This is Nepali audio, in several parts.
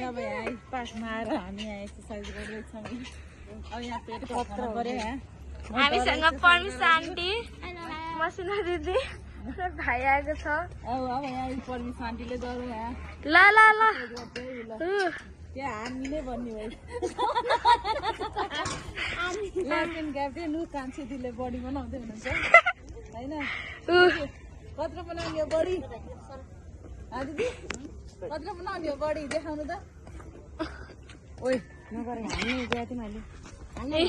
अब यहाँ पार्कमा आएर हामी यहाँ एक्सर्साइज गर्दैछौँ। अब यहाँ पेट पक्राउनु पर्यो। यहाँ हामीसँग पर्मिसा आन्टी, मसिना दिदी र भाइ आएको छ। अब यहाँ पर्मिसा आन्टीले गरौँ यहाँ ल ल ल त्यहाँ हामी नै भन्ने भयो। ल्याप्टेन क्याप्टेन ऊ कान्छे दिदीले बडी बनाउँदै हुनुहुन्छ होइन। कत्रो बनाउने हो बडी दिदी? कत्रो बनाउने हो बडी देखाउनु त। ओइ नगर हामी गएको मैले हामी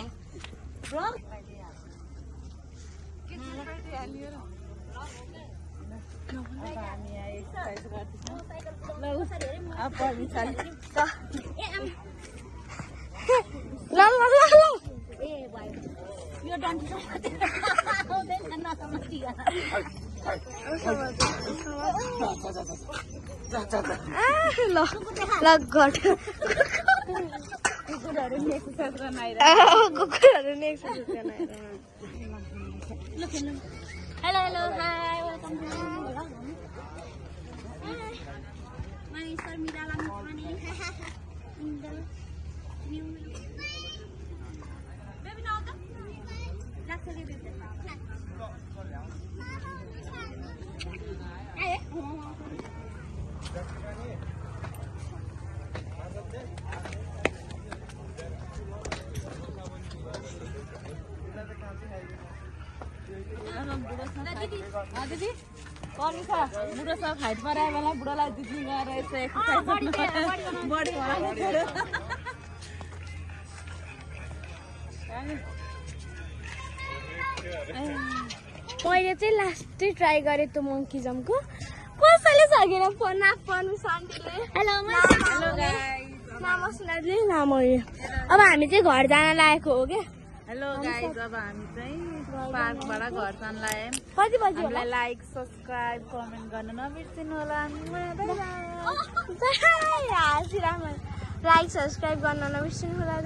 यहाँ एक्सर्साइज गर्दैछौँ। अब पर्मिसा ल ल ल ल यो डन्ठी ल ल गट कुकुरहरू नि एक्सर्साइज गर्न कुकुरहरू नि एक्सर्साइज गर्न hello hello hi welcome to my name is Farmida Lamani in the new baby now that's a little bit दिदी पर्मिसा बुढोसँग फाइटमा आयो बेला बुढोलाई दिदी गएर यसो एक्सर्साइज बडी बनाउनु पर्यो। मैले चाहिँ लास्टै ट्राई गरेँ त्यो मङ्की जम्पको। कसैले सकेन फोन पर्मिसा आन्टीले। हेलो गाइस नामले नाम अब हामी चाहिँ घर जान लागेको हो क्या। हेलो गाइस अब हामी चाहिँ पार्कबाट घर जान लाग्यौँ। कति बजी हामीलाई लाइक सब्सक्राइब कमेन्ट गर्न नबिर्सिनु होला। लाइक सब्सक्राइब गर्न नबिर्सिनु होला।